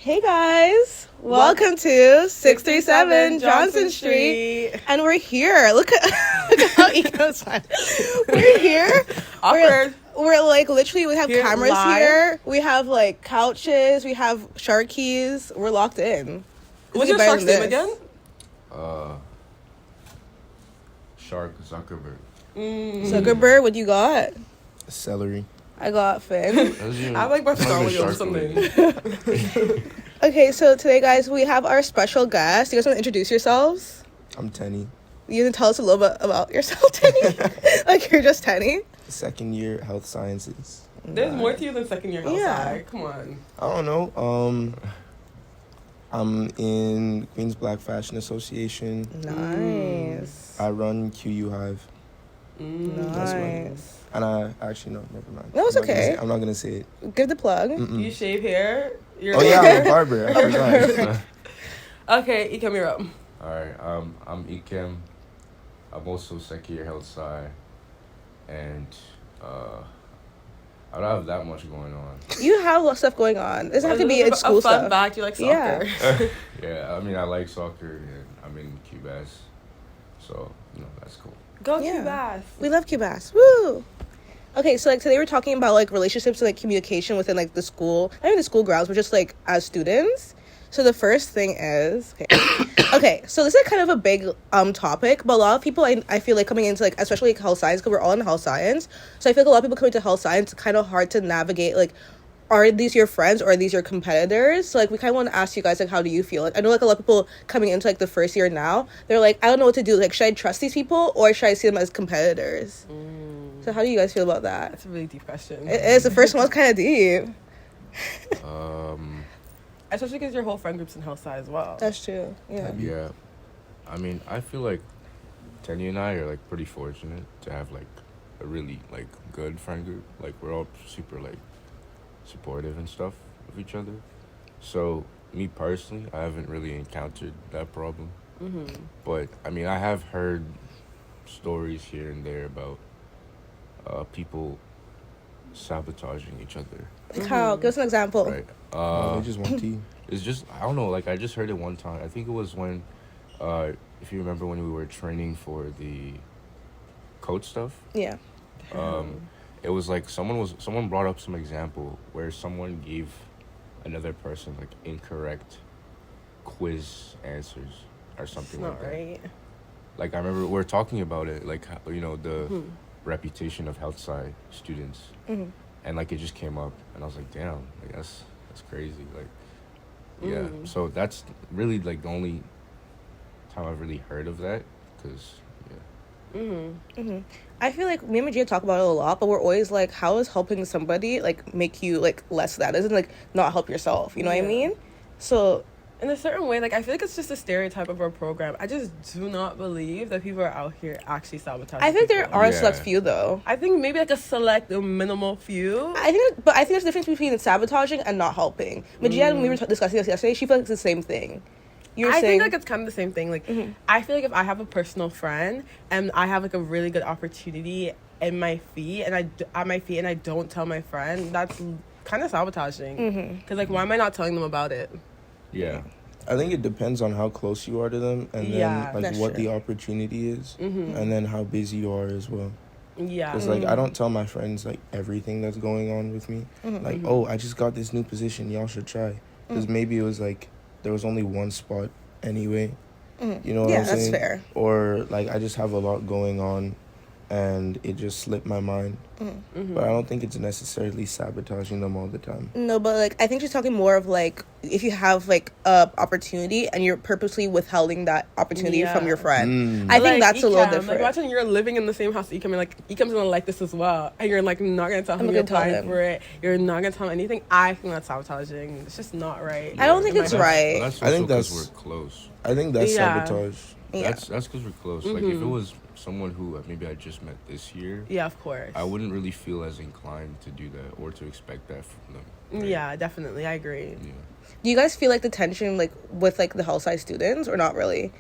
Hey guys, welcome to 637 Johnson Street. And we're here. Look at how Ikem's fine. We're here. Awkward. We're like literally, we have Here, cameras live. here. We have like couches. We have Sharkies. We're locked in. What's your shark's name again? Shark Zuckerberg. Zuckerberg, what you got? Celery. I got Finn. I like my Star Wars or something. Okay, so today, guys, we have our special guest. You guys want to introduce yourselves? I'm Teni. You can tell us a little bit about yourself, Teni. Like you're just Teni. Second year health sciences. There's more to you than second year health sci. Come on. I don't know. I'm in Queens Black Fashion Association. Nice. I run QU Hive. Nice. And I actually no, never mind. No, it's okay. I'm not gonna say it. Give the plug. You shave hair? You're Oh yeah, I'm a barber. I forgot. Okay, Ikem, you're up. Alright, I'm Ikem. I'm also second year health sci. And I don't have that much going on. You have a lot of stuff going on. It doesn't have to be in school a fun stuff. fact, you like soccer. Yeah, I mean I like soccer and I'm in QBAS. So, that's cool. Go Yeah. Cubas. We love QBAS. Woo! Okay, so like today we're talking about like relationships and like communication within like the school, not even the school grounds, but just like as students. So the first thing is okay, so this is kind of a big topic, but a lot of people I feel like coming into like especially like health science, because we're all in health science, so I feel like a lot of people coming to health science, it's kind of hard to navigate like, are these your friends or are these your competitors? So like we kind of want to ask you guys like, how do you feel? Like I know like a lot of people coming into like the first year now, they're like, I don't know what to do. Like should I trust these people or should I see them as competitors? So how do you guys feel about that? That's a really deep question. It is. The first one's kind of deep. Especially because your whole friend group's in health sci as well. That's true. Yeah. Yeah. I mean, I feel like Teni and I are like pretty fortunate to have like a really like good friend group. Like we're all super like supportive and stuff of each other. So me personally, I haven't really encountered that problem. But I mean, I have heard stories here and there about people sabotaging each other. Like how? Give us an example. Right. They just want tea. It's just, I don't know, like I just heard it one time. I think it was when, if you remember when we were training for the coach stuff. Yeah. It was like someone brought up some example where someone gave another person like incorrect quiz answers or something It's like not that. right. Like I remember we were talking about it, like the reputation of health sci students, and like it just came up, and I was like, damn, like that's crazy, like yeah. So that's really like the only time I've really heard of that, because I feel like me and Magia talk about it a lot, but we're always like, how is helping somebody like make you like less that? It doesn't like not help yourself. You know what I mean? So In a certain way, like I feel like it's just a stereotype of our program. I just do not believe that people are out here actually sabotaging. I think there people. are a Yeah. select few though. I think maybe like a select minimal few. I think there's a difference between sabotaging and not helping. Magia, when we were discussing this yesterday, she felt like it's the same thing. You were I saying think like it's kind of the same thing. Like I feel like if I have a personal friend and I have like a really good opportunity in my feed and I don't tell my friend, that's kind of sabotaging. Because like why am I not telling them about it? yeah. I think it depends on how close you are to them, and then Yeah, like that's what true. the opportunity is, and then how busy you are as well. Yeah. Because like I don't tell my friends like everything that's going on with me. Like, oh, I just got this new position, y'all should try. Because maybe it was like there was only one spot anyway. You know what Yeah, I'm that's saying? fair. Or like I just have a lot going on, and it just slipped my mind. But I don't think it's necessarily sabotaging them all the time. No, but like I think she's talking more of like if you have like a opportunity and you're purposely withholding that opportunity Yeah. from your friend. Mm. I think Like, that's a little Ikem, different. Like imagine you're living in the same house as Ikem and like Ikem's gonna like this as well, and you're like not gonna tell him not you're gonna tell applying him. for it. You're not gonna tell him anything. I think that's sabotaging. It's just not right. I don't think In my it's head. right. That's I also think because that's- we're close. I think that's Yeah. sabotage. Yeah. That's because we're close. Like if it was someone who maybe I just met this year, Yeah, of course. I wouldn't really feel as inclined to do that or to expect that from them. right? Yeah, definitely. I agree. Yeah. Do you guys feel like the tension like with like the health sci students or not really?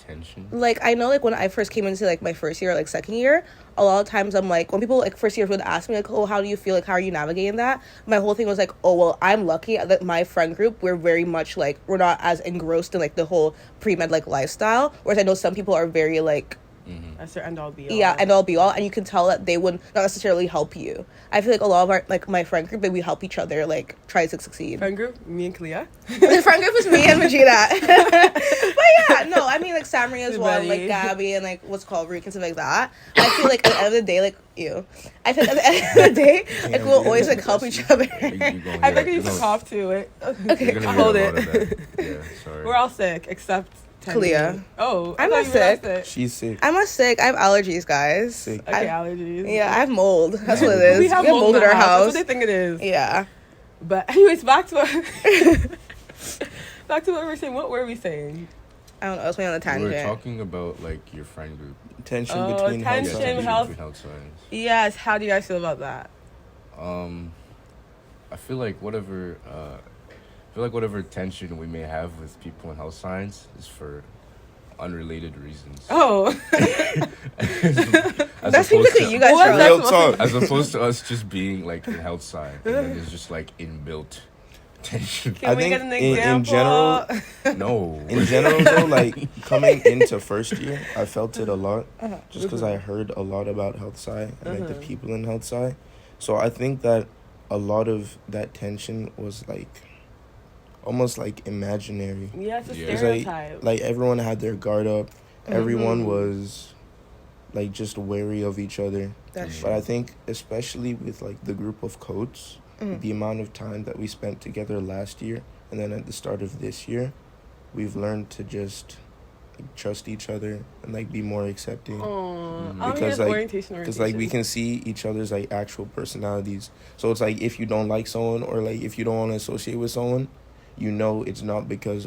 tension? Like, I know, like, when I first came into, like, my first year, like, second year, a lot of times I'm like, when people, like, first years would ask me, like, oh, how do you feel? Like, how are you navigating that? My whole thing was, like, oh, well, I'm lucky that my friend group, we're very much, like, we're not as engrossed in, like, the whole pre-med, like, lifestyle. Whereas I know some people are very, like, That's their end all be all. yeah, end all be all, and you can tell that they would not necessarily help you. I feel like a lot of our, like, my friend group, we help each other, like, try to succeed. Friend group, me and Clea. The friend group is me and Vegeta. But yeah, no, I mean, like, Samri as well, and, like, Buddy. Gabby, and, like, what's called Rick and stuff like that. I feel like at the end of the day, like, I feel like at the end of the day, like, we'll always, like, help each other. I think you should cough to it. Okay, I'll hold it. Yeah, sorry. We're all sick except Clea. Oh, I'm I not thought you were sick. She's sick. I'm not sick. I have allergies, guys. Sick. Okay, I- allergies. Yeah, I have mold. That's what it is. We have mold in our That's house. what they think it is. Yeah. But anyways, back to what back to what we were saying. What were we saying? I don't know. I was going on a We tangent. were talking about like your friend group. Tension Oh, between tension, health tension health- between health science. Yes. How do you guys feel about that? I feel like whatever tension we may have with people in health science is for unrelated reasons. Oh, That seems like a you guys What? show. Real That's talk. as opposed to us just being like in health science, and then there's just like inbuilt tension. can I we think get an in example? general- No. In general, though, like coming into first year, I felt it a lot just because I heard a lot about health sci and like the people in health sci. So I think that a lot of that tension was like almost like imaginary. Yeah, it's a Yeah. It's stereotype. like everyone had their guard up. Everyone was like just wary of each other. That's But I think especially with like the group of coats, the amount of time that we spent together last year and then at the start of this year, we've learned to just like, trust each other and like be more accepting. Because orientation. Because like we can see each other's like actual personalities. So it's like if you don't like someone or like if you don't want to associate with someone, you know it's not because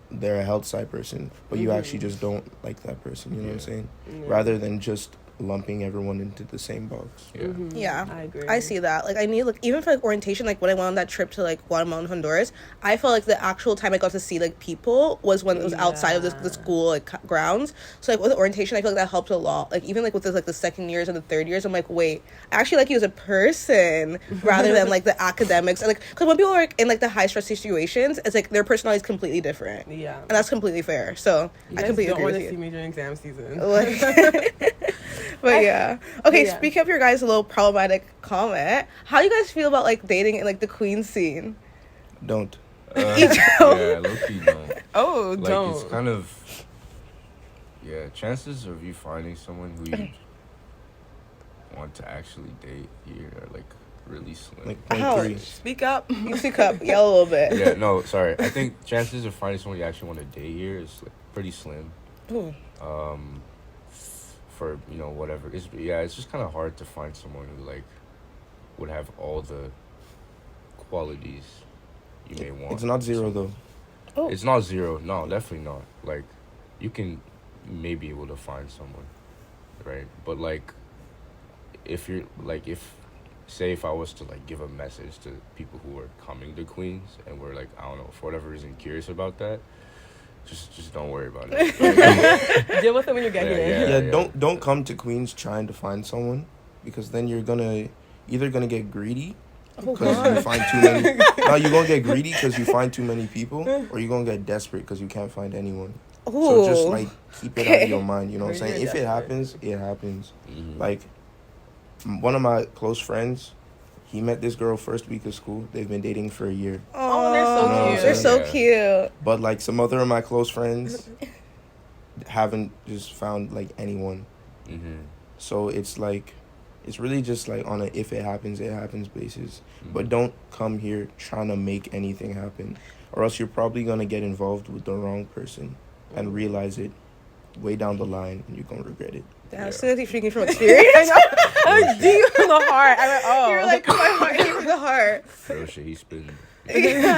they're a health side person, but you actually just don't like that person. You know what I'm saying? Rather than just lumping everyone into the same box. Yeah. Yeah, I agree. I see that. Like, I need, like, even for, like, orientation, like, when I went on that trip to, like, Guatemala and Honduras, I felt like the actual time I got to see, like, people was when it was outside of the school, like, grounds. So, like, with orientation, I feel like that helped a lot. Like, even, like, with, like, the second years and the third years, I'm like, wait, I actually like you as a person rather than, like, the academics. And, like, because when people are like, in, like, the high-stress situations, it's, like, their personality is completely different. Yeah. And that's completely fair. So, You I guys completely don't agree want with to see you. me during exam season. Like, but yeah. Okay, Yeah. speaking of your guys' little problematic comment, how do you guys feel about like dating in like the Queen scene? Don't. Yeah, low-key don't. Oh, Like, don't. it's kind of... Yeah, chances of you finding someone who you want to actually date here are, like, really slim. Like Ouch. 0.3. Speak up. You speak up, yell a little bit. Yeah, no, sorry. I think chances of finding someone you actually want to date here is, like, pretty slim. Ooh. For, you know, whatever. It's just kind of hard to find someone who, like, would have all the qualities you may want. It's not zero though. Oh. It's not zero. No, definitely not. Like, you may be able to find someone, right? But, like, if you're, like, say if I was to, like, give a message to people who are coming to Queens and were, like, I don't know, for whatever reason, curious about that, just don't worry about it. Deal with it when you get here. Yeah, don't come to Queens trying to find someone, because then you're either gonna get greedy because you find too many. No, you're gonna get greedy because you find too many people, or you're gonna get desperate because you can't find anyone. So just Ooh. like keep it out of your mind. You know what I'm Greedy saying? or If it desperate? happens, it happens. Mhm. Like one of my close friends, he met this girl first week of school. They've been dating for a year. Oh, they're so No, cute. They're so Yeah. cute. But like some other of my close friends haven't just found like anyone. Mhm. So it's like, it's really just like on a if it happens, it happens basis. Mhm. But don't come here trying to make anything happen, or else you're probably gonna get involved with the wrong person and realize it way down the line, and you're gonna regret it. Damn, as soon as you're speaking from experience, I was deep in the heart. I went, oh. you're like, my heart came from the heart. Real shit, he's been... Yeah.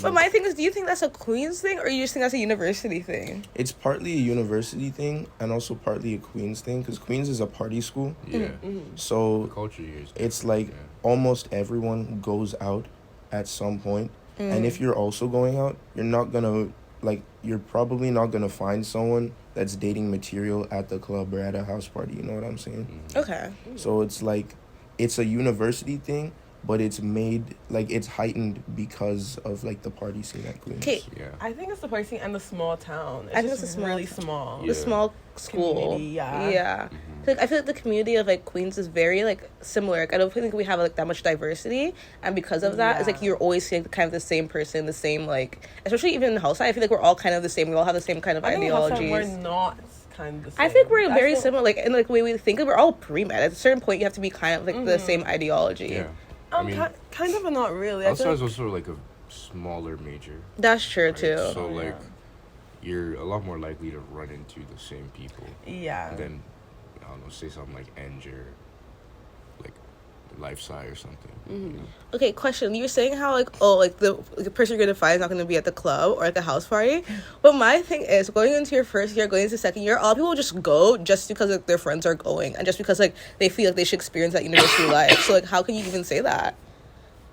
But my thing is, do you think that's a Queens thing, or you just think that's a university thing? It's partly a university thing and also partly a Queens thing, because Queens is a party school. Yeah. Mm-hmm. So Culture here is it's different, like yeah. almost everyone goes out at some point. And if you're also going out, you're not gonna like you're probably not gonna find someone that's dating material at the club or at a house party. You know what I'm saying? Okay. So it's like it's a university thing, but it's made like it's heightened because of like the party scene at Queens. Okay. Yeah. I think it's the pricing and the small town. It's I think just it's a small really town. small. Yeah. The small school. Community, yeah. Yeah. Like, I feel like the community of like Queens is very like similar. Like, I don't think we have like that much diversity, and because of that, it's like Yeah. you're always seeing kind of the same person, the same like, especially even in the house side. I feel like we're all kind of the same. We all have the same kind of I think outside ideologies. we're not kind of the same. I think we're very feel- similar. Like in like the way we think, we're all pre-med. At a certain point, you have to be kind of like the same ideology. Yeah. I mean, kind of, but not really. I outside feel is like, also like a smaller major. That's true Right? too. So Oh, like, yeah. you're a lot more likely to run into the same people. yeah. Than, I don't know, say something like Eng or like Life Sci or something. You know? Okay, question. You were saying how like the person you're gonna find is not gonna be at the club or at the house party, but my thing is going into your first year, going into second year, all people just go just because like their friends are going and just because like they feel like they should experience that university life. So like, how can you even say that?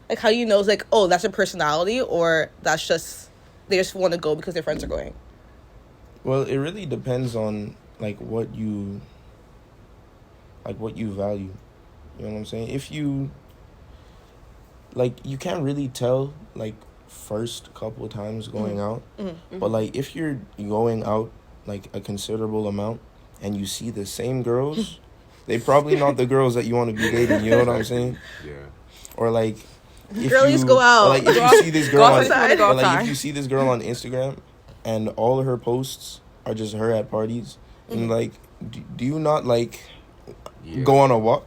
Like, how do you know it's like, oh, that's their personality, or that's just they just want to go because their friends are going? Well, it really depends on like what you value. You know what I'm saying? If you like, you can't really tell like first couple of times going out, but like if you're going out like a considerable amount and you see the same girls, they probably not the girls that you want to be dating. You know what I'm saying? Yeah. Or like, if Girlies go out. or, like if you see this girl Go on, outside. or, like if you see this girl on Instagram and all of her posts are just her at parties, and like, do you not like Yeah. go on a walk?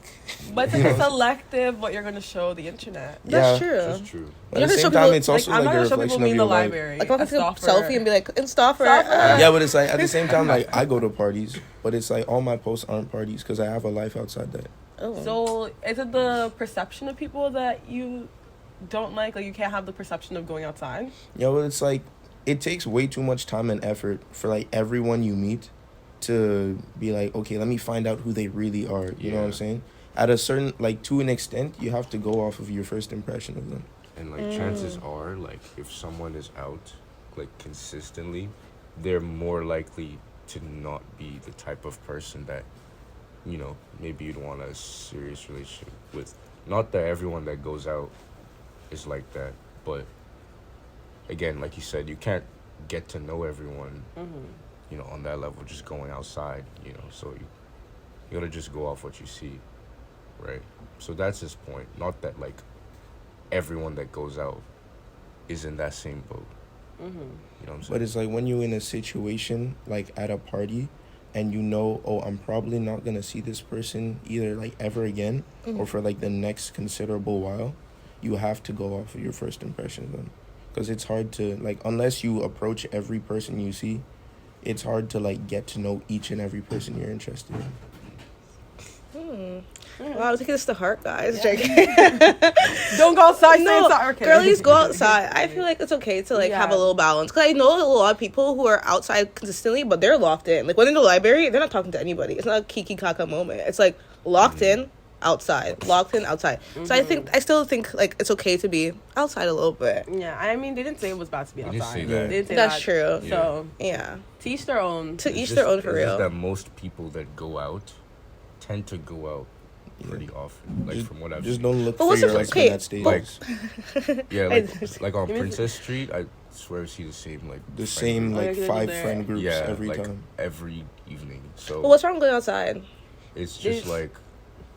But it's like selective what you're gonna show the internet. That's Yeah, true. That's true. But at You the have to same show time, people- it's also I'm like not a gonna show people reflection me of in the your vibe. library. Like, I'm a gonna take a stalker. selfie and be like, in stoffer. Yeah, but it's like at the same time, like I go to parties, but it's like all my posts aren't parties because I have a life outside that. Oh. So is it the perception of people that you don't like? Like you can't have the perception of going outside? Yeah, but it's like it takes way too much time and effort for like everyone you meet to be like, okay, let me find out who they really are. You know what I'm Yeah. saying? At a certain, like, to an extent, you have to go off of your first impression of them. And like chances are, like if someone is out like consistently, they're more likely to not be the type of person that, you know, maybe you'd want a serious relationship with. Not that everyone that goes out is like that, but again, like you said, you can't get to know everyone, you know, on that level just going outside, you know, so you gotta just go off what you see, right? So that's his point. Not that like everyone that goes out is in that same boat. You know what I'm saying? But it's like when you're in a situation, like at a party, and you know, oh, I'm probably not going to see this person either, like, ever again, or for, like, the next considerable while, you have to go off of your first impression of them. Because it's hard to, like, unless you approach every person you see, it's hard to, like, get to know each and every person you're interested in. Wow, taking this to heart, guys. Don't go outside. Stay No, inside. Okay. girlies go outside. I feel like it's okay to like have a Yeah. little balance because I know a lot of people who are outside consistently, but they're locked in. Like when in the library, they're not talking to anybody. It's not a kiki kaka moment. It's like locked in, outside, locked in, outside. So I still think like it's okay to be outside a little bit. Yeah, I mean, they didn't say it was bad to be They didn't outside. say that. They didn't say That's that. true. So Yeah, to each their own. to It's each just- their own for it's just real. that most people that go out tend to go out pretty often, like from what I've Just seen. don't look But for what's your the- husband okay, that stays. Like, yeah, like on You mean- Princess Street, I swear I see the same like The friend same, group. like, Oh, 5 there. friend groups yeah, every like time. every evening. So But what's wrong with going outside? it's just like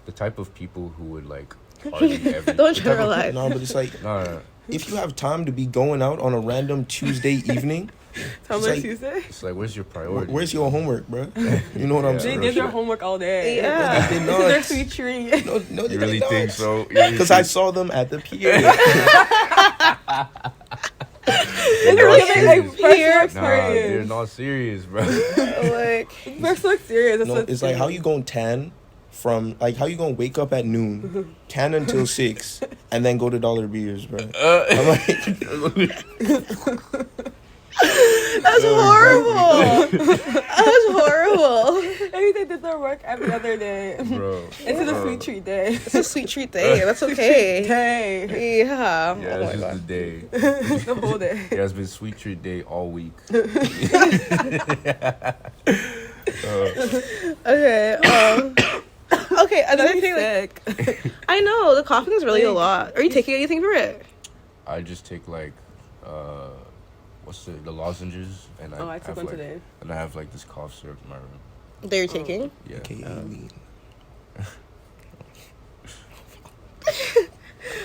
the type of people who would like party every. Don't the type of- generalize. No, but it's like, No. if you have time to be going out on a random Tuesday evening, Tell it's me like, Tuesday. It's like, where's your priority? where's your homework, bro? You know what I'm Yeah. They saying? did their shit. homework all day. Yeah. They did This is their not. sweet treat. No, You they really did think not. so? Because I saw them at the pier. They're They're not really serious. like personal Nah, experience. they're not serious, bro. Like Personal experience. No, it's like how you gonna tan from, like, how you gonna wake up at noon, tan until 6, and then go to Dollar Beers, bro. I'm like, That's horrible. That's horrible. Maybe they did their work every other day. Bro. It's a sweet treat day. It's a sweet treat day. That's okay. Day. Yeah. Yeah, Oh my it's just god. the day. The whole day. Yeah, it's been sweet treat day all week. Okay. Okay. Another thing. Like, Sick. I know the coughing is really a lot. Are you taking anything for it? I just take like, what's the lozenges, and I took have one like, today. and I have like this cough syrup in my room. That you're taking? Yeah. AKA lean.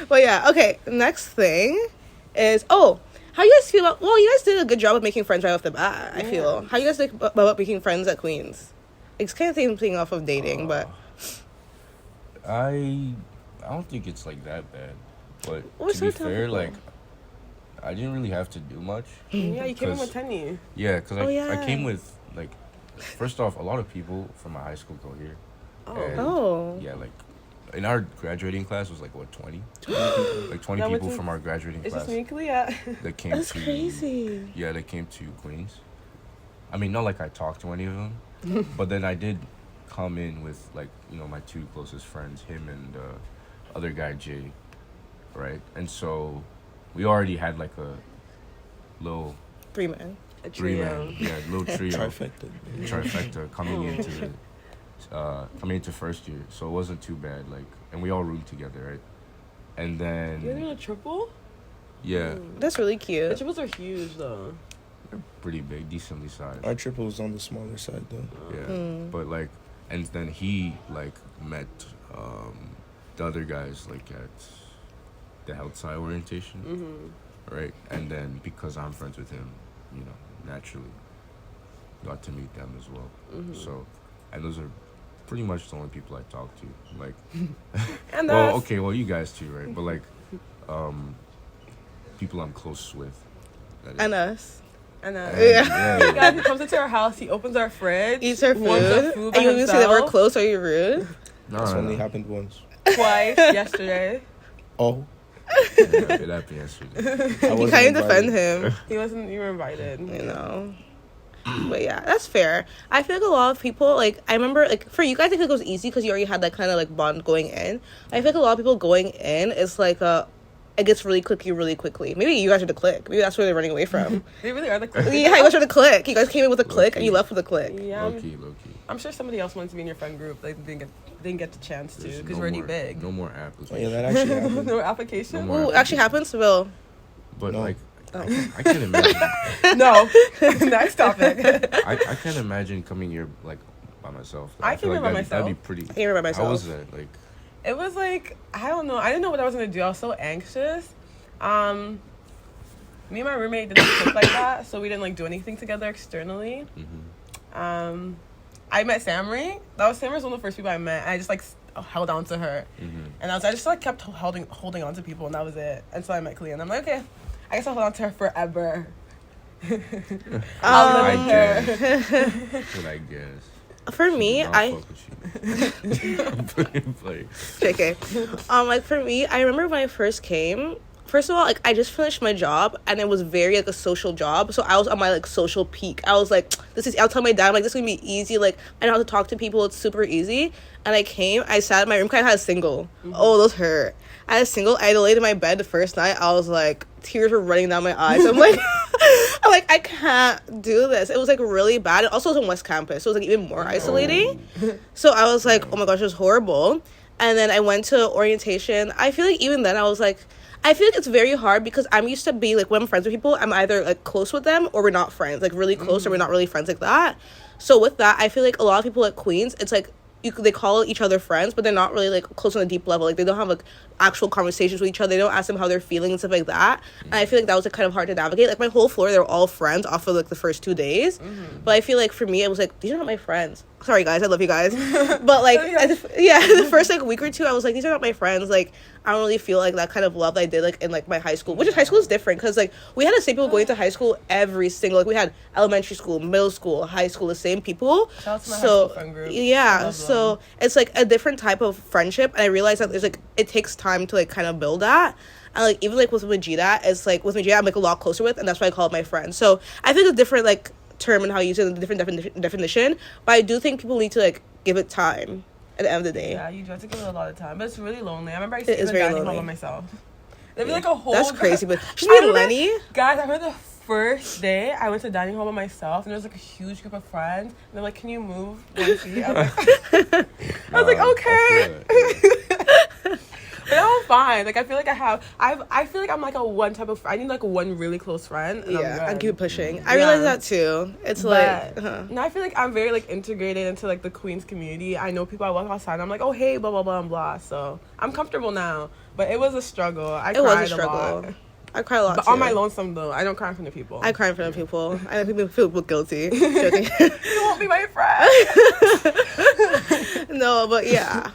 But yeah. Okay. Next thing is how you guys feel about? Well, you guys did a good job of making friends right off the bat. I feel. How you guys think about making friends at Queens? It's kind of thing off of dating, but I don't think it's like that bad, but We're to be so fair, topical. like I didn't really have to do much. Yeah, you came in 'Cause- with Teni. Yeah, because Oh, I yeah. came with like, first off, a lot of people from my high school go here. And, Oh. Yeah, like in our graduating class was like what 20, like 20 That was people in- from our graduating It's class just me and Kalia. that came That's to. crazy. Yeah, they came to Queens. I mean, not like I talked to any of them, but then I did come in with like my two closest friends, him and other guy Jay, right? And so we already had like a little 3 men. A three-man, little trio, Trifecta. coming into first year, so it wasn't too bad. Like, and we all roomed together, right? And You're then doing a triple? yeah, That's really The cute. triples are huge though. pretty big, decently sized. Our triple was on the smaller side though. Yeah, but like, and then he like met the other guys like at the health side orientation, right? And then because I'm friends with him, naturally got to meet them as well. So, and those are pretty much the only people I talk to. Like, And well, okay, well you guys too, right? But like, people I'm close with. That is. And us. And Yeah. the guy who comes into our house, he opens our fridge, Eats her wants the food. food And by you say that we're himself. close. Are you rude? No, That's no, only no. happened once. Twice yesterday. Oh, It happened yesterday. I You wasn't can't defend invited. him. He wasn't even invited. You know. But yeah, that's fair. I feel like a lot of people, like, I remember, like, for you guys, I think it was easy because you already had that kind of, like, bond going in. I feel like a lot of people going in is, like, it gets really clicky really quickly. Maybe you guys are the click. Maybe that's where they're running away from. They really are the Yeah, you guys are the click. You guys came in with a click and you left with a click. Yeah, Low key. I'm sure somebody else wanted to be in your friend group. Like, didn't get the chance to There's because no we're already more- big. No more Oh, applications. yeah, that actually happened. No application. No more. Ooh, actually happens, Will. But No. like, Oh. I can't imagine. No. Next topic. I can't imagine coming here like by myself. I feel came here by that'd myself. be pretty. I came here by myself. How was that? Like, It was like, I don't know. I didn't know what I was gonna do. I was so anxious. Me and my roommate didn't click like that, so we didn't like do anything together externally. I met Samri. Samri's one of the first people I met. And I just like held on to her, and I just like kept holding on to people, and that was it. And so I met Kalia, and I'm like, okay, I guess I'll hold on to her forever. I'll live with her. that's what I guess. For me, I'll I... fuck with you. Like, JK. Like, for me, I remember when I first came... First of all, like, I just finished my job, and it was very, like, a social job, so I was on my, like, social peak. I was like, I'll tell my dad, I'm like, this is gonna be easy, like, I know how to talk to people, it's super easy, and I sat in my room, because I had a single. Oh, those hurt. I had a single, I laid in my bed the first night, I was like, tears were running down my eyes, I'm like, I can't do this. It was, like, really bad, and also it was on West Campus, so it was, like, even more isolating, so I was like, oh my gosh, it was horrible, and then I went to orientation. I feel like even then, I feel like it's very hard because I'm used to being, like, when I'm friends with people, I'm either, like, close with them or we're not friends. Like, really close or we're not really friends like that. So with that, I feel like a lot of people at Queens, it's, like, they call each other friends, but they're not really, like, close on a deep level. Like, they don't have, like, actual conversations with each other. They don't ask them how they're feeling and stuff like that. And I feel like that was, like, kind of hard to navigate. Like, my whole floor, they were all friends off of, like, the first 2 days. But I feel like for me, it was, like, these are not my friends. Sorry, guys. I love you guys. But, like, the first, like, week or two, I was like, these are not my friends. Like, I don't really feel like that kind of love that I did, like, in, like, my high school. Which is, high school is different because, like, we had the same people going to high school every single, like, we had elementary school, middle school, high school, the same people. Shout out to my high school friend group. I Yeah, love so it's, like, a different type of friendship. And I realized that there's, like, it takes time to, like, kind of build that. And like even like with Majida, it's like with Majida I'm like a lot closer with, and that's why I call it my friend. So I think it's a different like term and how you use it, a different definition. But I do think people need to like give it time at the end of the day. Yeah, you do have to give it a lot of time, but it's really lonely. I remember I used to It is even very dining hall lonely. by myself. There'd be like a whole. That's crazy, but just I be remember- Lenny. Guys, I remember the first day I went to dining hall by myself, and there was like a huge group of friends, and they're like, "Can you move 1 feet?" I was like, "Okay." But I'm fine. Like I feel like I feel like I'm like a one type of. I need like one really close friend. And Yeah, I'm and good. keep pushing. I Yeah. realize that too. It's like But now I feel like I'm very like integrated into like the Queens community. I know people I walk outside and I'm like, oh hey, blah blah blah blah. So I'm comfortable now. But it was a struggle. I it cried was a struggle. lot. I cry a lot But too. on my lonesome though, I don't cry in front of people. I cry in front of people. I make people feel guilty. Joking. You won't be my friend. No, but yeah.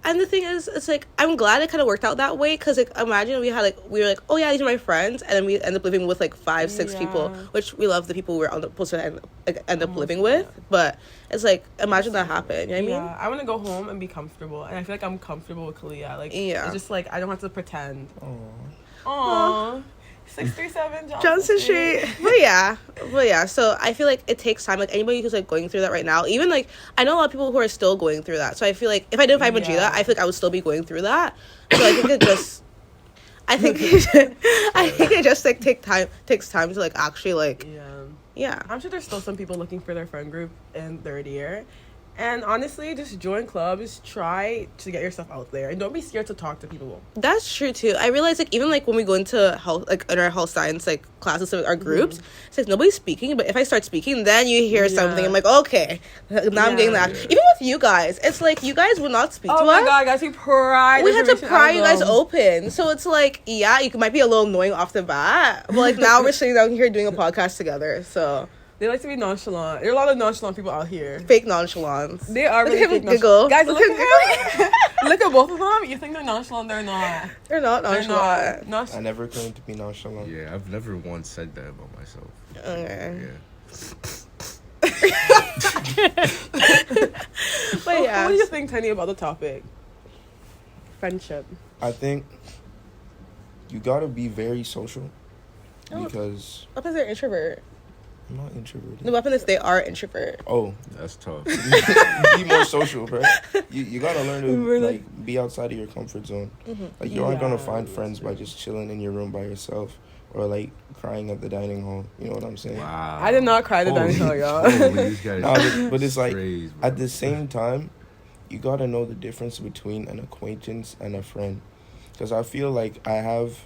And the thing is, it's like I'm glad it kind of worked out that way, because like imagine we were like, oh yeah, these are my friends, and then we end up living with like 5-6 people, which we love the people we're supposed to end up living with. But it's like imagine that happened. You know what I mean? Yeah, I want to go home and be comfortable, and I feel like I'm comfortable with Kalia. Like, Yeah. it's just like I don't have to pretend. Aww. Aww. 637 Johnson Street. But yeah, so I feel like it takes time. Like anybody who's like going through that right now, even like I know a lot of people who are still going through that. So I feel like if I didn't find Majida, I feel like I would still be going through that. So I think I think it just like takes time to like actually like yeah. I'm sure there's still some people looking for their friend group in third year. And honestly, just join clubs, try to get yourself out there, and don't be scared to talk to people. That's true too. I realize like even like when we go into health, like in our health science like classes with our groups, it's like nobody's speaking, but if I start speaking, then you hear something. I'm like, okay, now I'm getting that. Even with you guys, it's like you guys would not speak to us. Oh my god, guys, we pry. We had to pry you guys open, so it's like yeah, you might be a little annoying off the bat, but like now we're sitting down here doing a podcast together, so. They like to be nonchalant. There are a lot of nonchalant people out here. Fake nonchalance. They are really fake giggle. Guys, look at look at both of them. You think they're nonchalant? They're not. They're not nonchalant. I never claimed to be nonchalant. Yeah, I've never once said that about myself. Okay. Yeah. But yeah. What do you think, Teni, about the topic? Friendship. I think you gotta be very social because What if they're introvert? I'm not introverted. The weapon is they are introvert. Oh, That's tough. be more social, bro. You gotta learn to like be outside of your comfort zone. Like you aren't gonna find friends by just chilling in your room by yourself or like crying at the dining hall. You know what I'm saying? Wow. I did not cry at the dining hall, y'all. These guys Nah, but it's like crazy, bro. at the same time, you gotta know the difference between an acquaintance and a friend. Because I feel like I have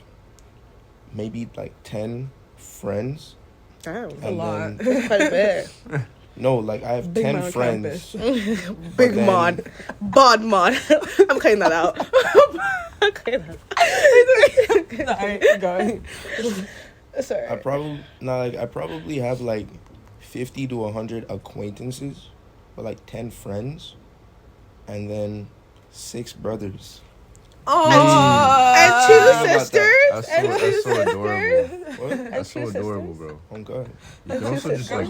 maybe like 10 friends. Damn. A lot. That's quite a bit. No, like I have Big 10 man friends. Big But then- mod. Bod mod. I'm cutting that out. I'm cutting that out. Sorry, going. Sorry. I probably have like 50 to 100 acquaintances, but like 10 friends, and then 6 brothers. Oh, And Think two about that. sisters. That's so adorable. What? That's so adorable, bro. Oh God. You can also just like,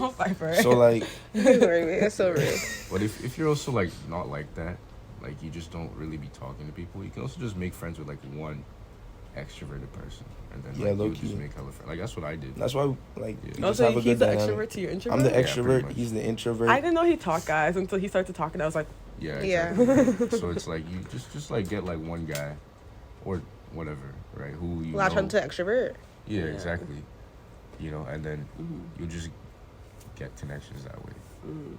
So like, It's so rude. but if you're also like not like that, like you just don't really be talking to people, you can also just make friends with like one extroverted person, and then Yeah, like, you low-key. just make hella friends. Like that's what I did. that's why like Yeah. you Oh, just so have a he's good the dynamic. extrovert to your introvert? I'm the Yeah, pretty extrovert. much. He's the introvert. I didn't know he talked, guys, until he started talking. I was like, Yeah. Yeah. Exactly. So it's like you just like get like one guy, or whatever, right? Who you Latch know. on to extrovert. Yeah, Yeah. exactly. You know, and then you'll just get connections that way.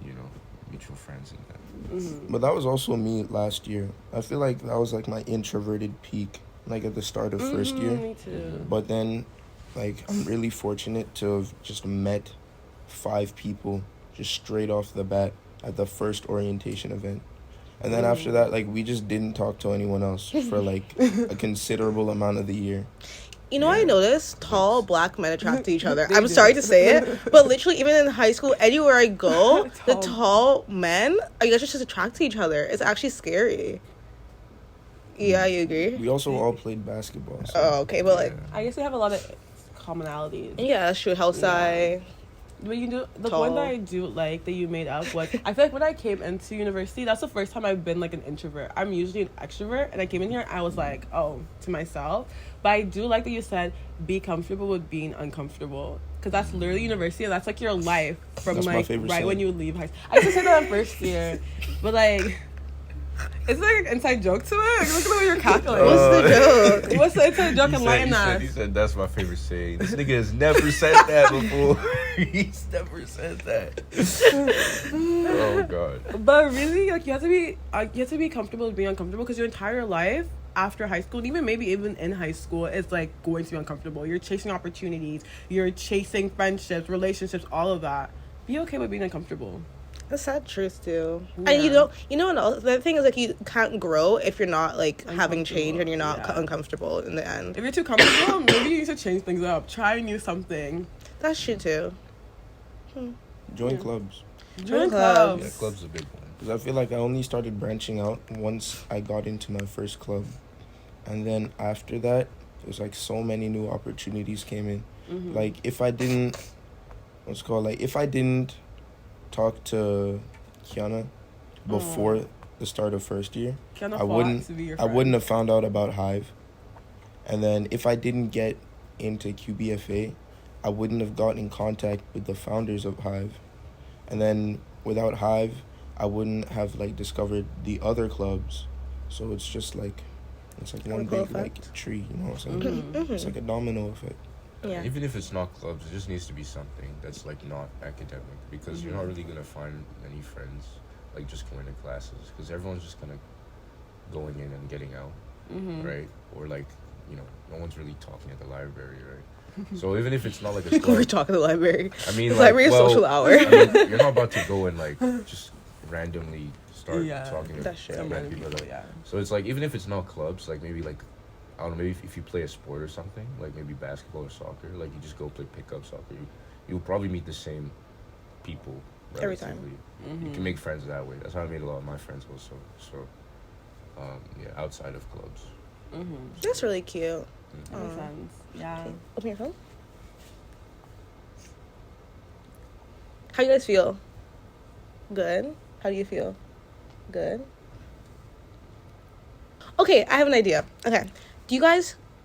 You know, mutual friends and that. But that was also me last year. I feel like that was like my introverted peak, like at the start of first year. Me too. But then, like, I'm really fortunate to have just met 5 people just straight off the bat at the first orientation event. And then after that, like, we just didn't talk to anyone else for, like, a considerable amount of the year. You know, I noticed tall black men attract to each other. They I'm do. sorry to say it, but literally, even in high school, anywhere I go, the tall men, you guys just attract to each other. It's actually scary. Yeah, you agree? We also all played basketball. So. Oh, okay, but like, I guess we have a lot of commonalities. yeah, that's true. Health sci. But you do the Tall. one that I do like that you made up was I feel like when I came into university, that's the first time I've been like an introvert. I'm usually an extrovert, and I came in here, I was like, oh, to myself. But I do like that you said be comfortable with being uncomfortable, because that's literally university. And that's like your life from That's my like favorite right saying. when you leave high school. I used to say that in first year, but like. Is there like an inside joke to it? Like, look at the way you're cackling. What's the joke? What's the inside joke? Enlighten us. He said that's my favorite saying. This nigga has never said that before. He's never said that. Oh god. But really, like you have to be comfortable with being uncomfortable, because your entire life after high school, and even maybe even in high school, it's like going to be uncomfortable. You're chasing opportunities, you're chasing friendships, relationships, all of that. Be okay with being uncomfortable. That's sad truth too. Yeah. And the thing is like you can't grow if you're not like having change and you're not Yeah. uncomfortable in the end. If you're too comfortable, maybe you need to change things up. Try new something. That's true too. Join clubs. Join clubs. Yeah, clubs. club's a big one. Because I feel like I only started branching out once I got into my first club. And then after that, it was like so many new opportunities came in. Mm-hmm. Like if I didn't, if I didn't talk to Kiana before the start of first year, Kinda I fought wouldn't to be your I friend. wouldn't have found out about Hive. And then if I didn't get into QBFA, I wouldn't have gotten in contact with the founders of Hive. And then without Hive, I wouldn't have like discovered the other clubs. So it's just like one Ripple big like effect. tree, you know what I'm saying? Mhm. It's like a domino effect. Yeah. Even if it's not clubs, it just needs to be something that's like not academic, because you're not really gonna find any friends like just going to classes, because everyone's just kind of going in and getting out, right? Or like, no one's really talking at the library, right? So even if it's not like a We're club, talking to the library. I mean, The like, library is social hour. I mean, you're not about to go and like just randomly start talking That's true. to random people. Like, Yeah. so it's like, even if it's not clubs, like maybe like, I don't know, maybe if you play a sport or something, like maybe basketball or soccer, like you just go play pickup soccer, you'll probably meet the same people Every time. relatively. You can make friends that way. That's how I made a lot of my friends also. So, yeah, outside of clubs. That's really cute. That makes sense. Yeah. Open your phone. How do you guys feel? Good. How do you feel? Good. Okay, I have an idea. Okay.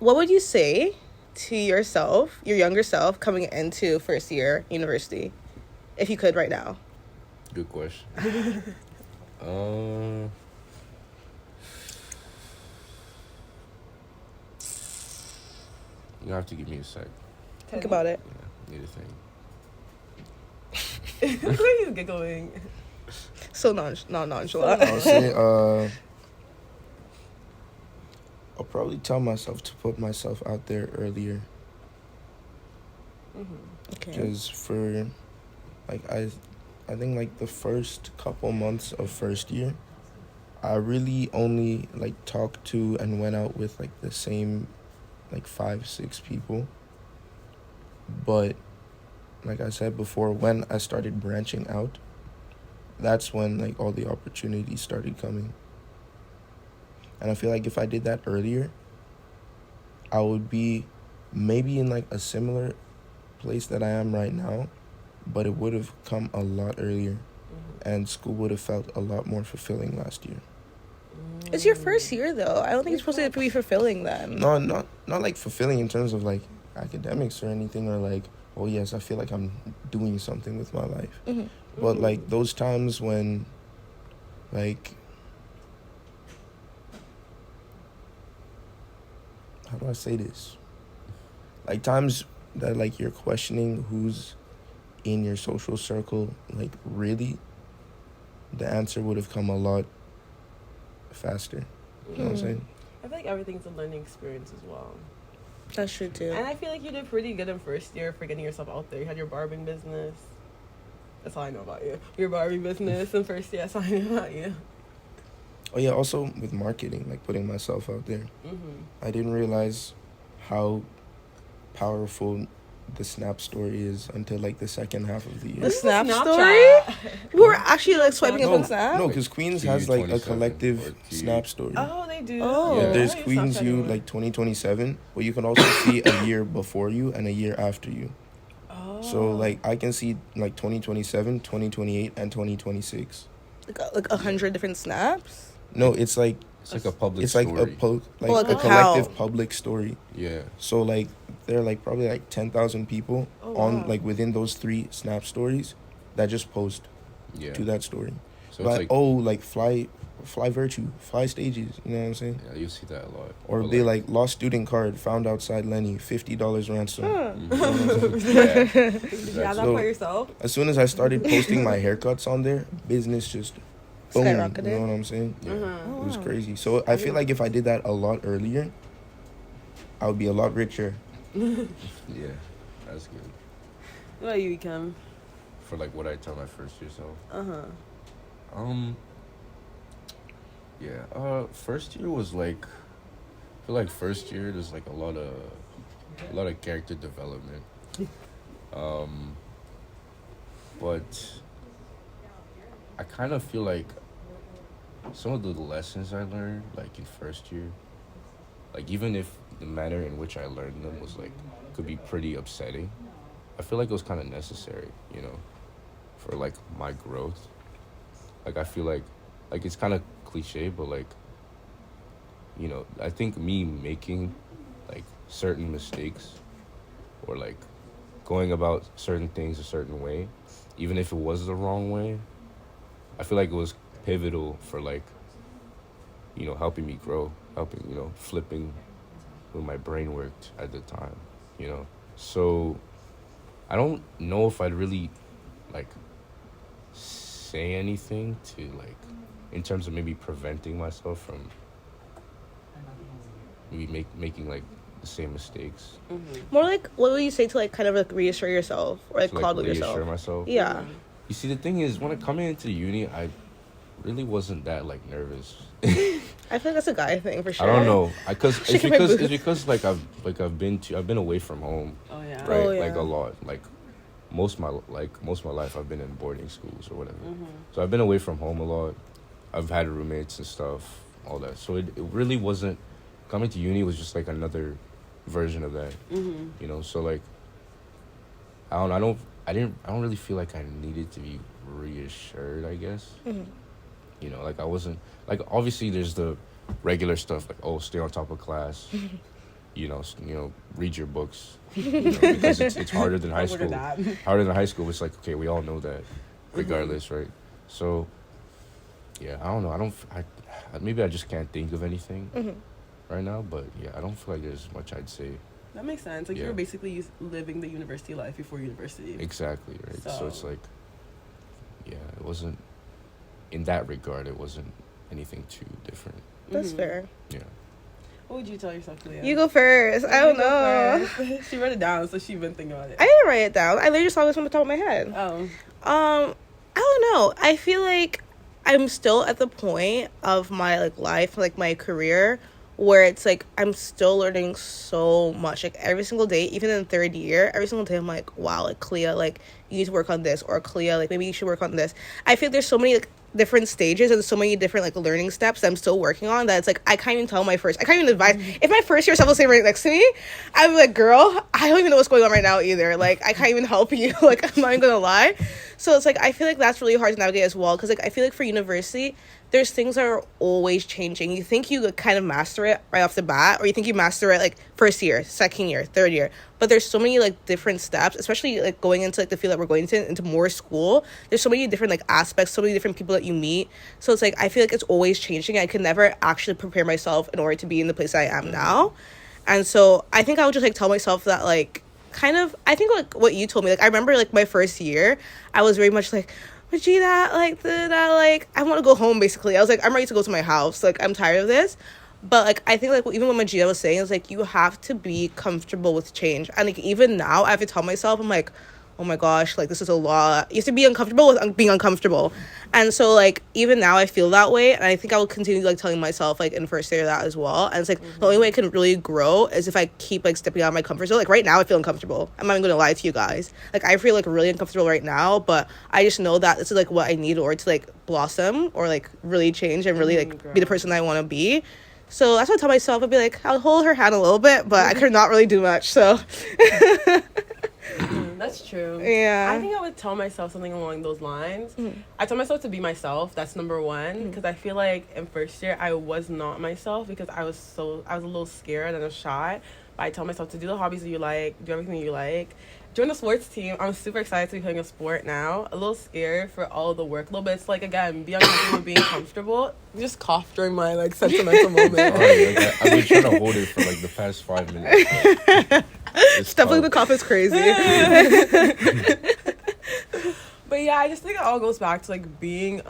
What would you say to yourself, your younger self, coming into first year university? If you could right now. Good question. You have to give me a sec. Think about it. Yeah, need a thing. Look at he's giggling. So nonchalant. I'll say, I'll probably tell myself to put myself out there earlier. Okay. Because for, like, I think, like, the first couple months of first year, I really only, like, talked to and went out with, like, the same, like, 5-6 people. But, like I said before, when I started branching out, that's when, like, all the opportunities started coming. And I feel like if I did that earlier, I would be maybe in, like, a similar place that I am right now, but it would have come a lot earlier, and school would have felt a lot more fulfilling last year. It's your first year though. I don't think it's supposed to be fulfilling then. No, not like fulfilling in terms of, like, academics or anything, or like, oh yes, I feel like I'm doing something with my life. But like those times when, like, how do I say this? Like times that, like, you're questioning who's in your social circle, like, really, the answer would have come a lot faster. You know what I'm saying? I feel like everything's a learning experience as well. That's true too. And I feel like you did pretty good in first year for getting yourself out there. You had your barbing business. That's all I know about you. Your barbing business in first year. That's all I know about you. Oh yeah, also with marketing, like putting myself out there. I didn't realize how powerful the Snap story is until, like, the second half of the year. The Snap Snapchat. story? We were actually like swiping up No, on Snap? no, because Queens TU has, like, a 27 collective or TU. Snap story. Oh, they do. Oh. Yeah, I there's don't use Queens Snapchat U, anymore. like, 2027, but you can also see a year before you and a year after you. Oh, So like I can see like 2027, 2028, and 2026. Like 100 different snaps. No, it's like It's like a public it's story. like a collective public story. Yeah. So like there are like probably like 10,000 people on wow. like within those 3 snap stories that just post Yeah. to that story. So But it's like, like fly virtue, fly stages, you know what I'm saying? yeah, you see that a lot. Or But, they like lost student card found outside Lenny, $50 ransom. Mhm. You know what I'm saying? Yeah. Did you have that So- for yourself? As soon as I started posting my haircuts on there, business just boom. You Skyrocketed. know what I'm saying? Yeah. Mm-hmm. It was crazy. So I feel like if I did that a lot earlier, I would be a lot richer. Yeah. That's good. What about you, Ikem? For like what I tell my first year self. Uh-huh. Yeah. First year was like, I feel like first year there's like a lot of character development. But I kind of feel like some of the lessons I learned like in first year, like even if the manner in which I learned them was like could be pretty upsetting, I feel like it was kind of necessary, you know, for like my growth. Like I feel like it's kind of cliche, but like, you know, I think me making like certain mistakes or like going about certain things a certain way, even if it was the wrong way, I feel like it was pivotal for like, you know, helping me grow, helping, you know, flipping when my brain worked at the time, you know. So I don't know if I'd really like say anything to like in terms of maybe preventing myself from maybe making like the same mistakes. More like, what would you say to like kind of like reassure yourself or like To, like, coddle reassure yourself? myself. Yeah. You see, the thing is, when I coming into uni, I really wasn't that like nervous. I feel like that's a guy thing for sure. I don't know, Shaking my boots. it's because like I've been away from home, Oh, yeah. right? Oh, yeah. Like a lot, like most of my life I've been in boarding schools or whatever. Mm-hmm. So I've been away from home a lot. I've had roommates and stuff, all that. So it really wasn't coming to uni was just like another version of that, Mm-hmm. you know. So like I don't really feel like I needed to be reassured, I guess. Mhm. You know, like I wasn't like obviously there's the regular stuff like, oh, stay on top of class, you know, read your books, you know, because it's harder than high school. Harder than high school. It's like, okay, we all know that, regardless, right? So, yeah, I don't know. Maybe I just can't think of anything Mhm. right now. But yeah, I don't feel like there's much I'd say. That makes sense. Like, Yeah. you were basically living the university life before university. Exactly, right? So it's So- like, yeah, it wasn't in that regard. It wasn't anything too different. That's Mhm. fair. Yeah. What would you tell yourself, Leah? You go first. I don't You go know. first. She wrote it down, so she's been thinking about it. I didn't write it down. I literally just saw this on the top of my head. Oh. I don't know. I feel like I'm still at the point of my like life, like my career, where it's like I'm still learning so much. Like every single day, even in third year, every single day I'm like, wow, like Clea, like you need to work on this, or Clea, like maybe you should work on this. I feel like there's so many like different stages and so many different like learning steps that I'm still working on that it's like I can't even tell I can't even advise. If my first year self was sitting right next to me, I'd be like, girl, I don't even know what's going on right now either. Like I can't even help you. Like I'm not even gonna lie. So it's like I feel like that's really hard to navigate as well, because like I feel like for university there's things that are always changing. You think you like, kind of master it right off the bat, or you think you master it like first year, second year, third year, but there's so many like different steps, especially like going into like the field that we're going into more school. There's so many different like aspects, so many different people that you meet. So it's like I feel like it's always changing. I can never actually prepare myself in order to be in the place I am now. And so I think I would just like tell myself that like kind of, I think like what you told me, like I remember like my first year I was very much like, Majida, like like I want to go home. Basically I was like, I'm ready to go to my house, like I'm tired of this. But like I think like even what Majida was saying is like you have to be comfortable with change. And like even now I have to tell myself, I'm like, oh my gosh, like this is a lot. You have to be uncomfortable with being uncomfortable. And so like even now I feel that way, and I think I will continue like telling myself like in first year that as well. And it's like the only way I can really grow is if I keep like stepping out of my comfort zone. Like right now I feel uncomfortable. I'm not even gonna lie to you guys. Like I feel like really uncomfortable right now, but I just know that this is like what I need in order to like blossom or like really change and really like be the person I want to be. So that's what I tell myself. I'd be like, I'll hold her hand a little bit, but I could not really do much. So That's That's true. Yeah. I think I would tell myself something along those lines. Mm. I tell myself to be myself. That's number one. Because I feel like in first year I was not myself because I was a little scared and shy. But I tell myself to do the hobbies that you like, do everything you like. Join the sports team. I'm super excited to be playing a sport now. A little scared for all the workload, but it's like, again, be uncomfortable, being comfortable. Just cough during my like sentimental moment. Alright, like, I've been trying to hold it for like the past 5 minutes. It's Definitely the tough. cough is crazy. But yeah, I just think it all goes back to like being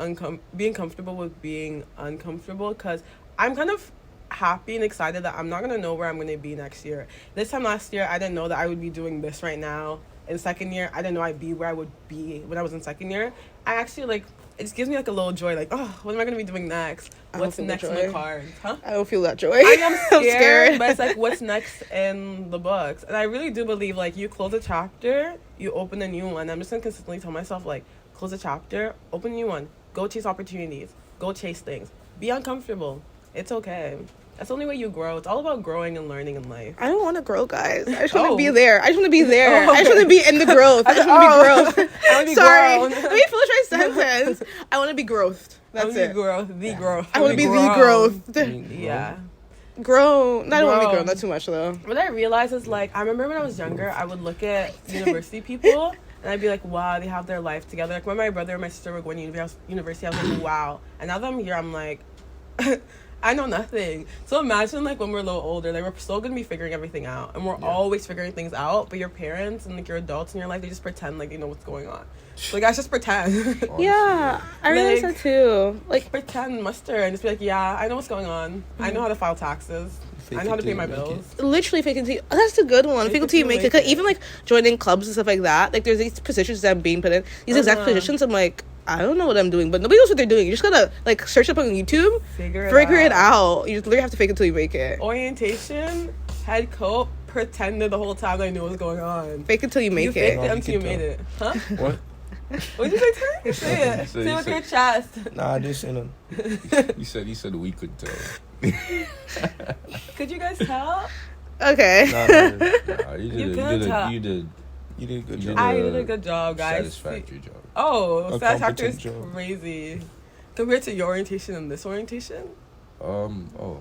comfortable with being uncomfortable, because I'm kind of happy and excited that I'm not gonna know where I'm gonna be next year. This time last year, I didn't know that I would be doing this right now. In second year, I didn't know I'd be where I would be when I was in second year. I actually like, it just gives me like a little joy, like, oh, what am I gonna be doing next? I don't What's feel the next on joy. the cards? Huh? I don't feel that joy. I am I'm scared, but it's like, what's next in the books? And I really do believe, like, you close a chapter, you open a new one. I'm just gonna consistently tell myself, like, close a chapter, open a new one, go chase opportunities, go chase things, be uncomfortable. It's okay. That's the only way you grow. It's all about growing and learning in life. I don't want to grow, guys. I just want to Oh. be there. I just want to be there. Oh, I just want to be in the growth. I just want to be growth. I wanna be Sorry. grown. Let me finish my sentence. I want to be growth. That's it. Growth, the growth. I want to be the growth. Yeah. Grown. Not only Grown. grown. Not too much though. What I realized is, like, I remember when I was younger, I would look at university people and I'd be like, wow, they have their life together. Like, when my brother and my sister were going to university, I was like, wow. And now that I'm here, I'm like, I know nothing. So imagine, like, when we're a little older, like, we're still going to be figuring everything out. And we're always figuring things out. But your parents and, like, your adults in your life, they just pretend like they know what's going on. Like, guys, just pretend. Honestly, Yeah, I realized Like- that too. Like, Pretend muster and just be like, yeah, I know what's going on. I know how to file taxes. I know how to pay my bills. literally fake it till you. Oh, that's a good one. Fake it till you make it. 'Cause it. even like joining clubs and stuff like that. Like, there's these positions that I'm being put in. These exact positions. I'm like, I don't know what I'm doing, but nobody knows what they're doing. You just gotta like search up on YouTube, Figure it out. You just literally have to fake it till you make it. Orientation, head coach, pretended the whole time I knew what was going on. Fake it till you You make faked it. it until you can made it. Huh? What? What did you say, Terry? Say it. So Say you it with said- your chest. Nah, I just seen him. He said we could tell. Could you guys tell? Okay. Nah, you You couldn't tell. you did You did a good You job. did I did a good job, guys. satisfactory job. Oh, A satisfactory is competent job. crazy. Compared to your orientation and this orientation? I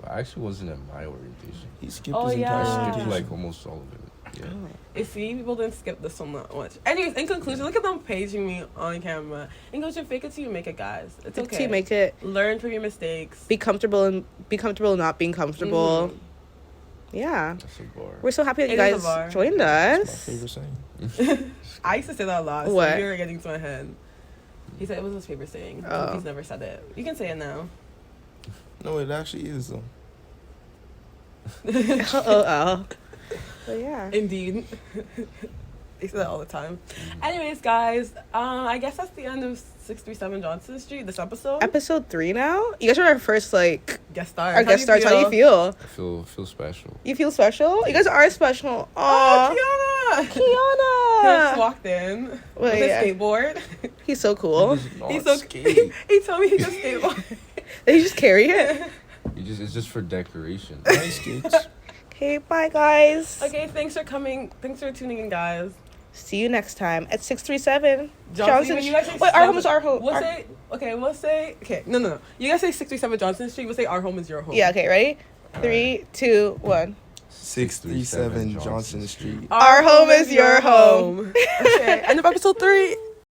actually wasn't at my orientation. He skipped Oh, his yeah. I entire skipped orientation. like almost all of it. Yeah. You see, people didn't skip this one that much. Anyways, in conclusion, look at them paging me on camera. In conclusion, fake it till you make it, guys. It's Fake it okay. till you make it. Learn from your mistakes. Be comfortable and not being comfortable. Mhm. Yeah. That's a bar. We're so happy that you It is a guys bar. joined That's my us. favorite saying. I used to say that a lot. So What? you're getting to my head. He said it was his favorite saying. Oh. He's never said it. You can say it now. No, it actually is though. Oh. But yeah. Indeed. They say that all the time. Anyways, guys, I guess that's the end of 637 Johnson Street, this episode. Episode 3 now? You guys are our first, like, Guest stars. our guest stars. How do you feel? I feel special. You feel special? You guys are special. Oh, Aw. Kiana! He just Kiana. walked in Well, with yeah. his skateboard. He's so cool. He's so he told me he just skateboard. Did he just carry it? It's just for decoration. Nice kids. Okay, bye, guys. Okay, thanks for coming. Thanks for tuning in, guys. See you next time at 637 Johnson, when you guys say Wait, our home is our home. We'll say, no. You guys say 637 Johnson Street. We'll say our home is your home. Yeah, okay, ready? All 3, 2, 1. 637 Johnson Street. Our home is your home. Okay, end of episode 3.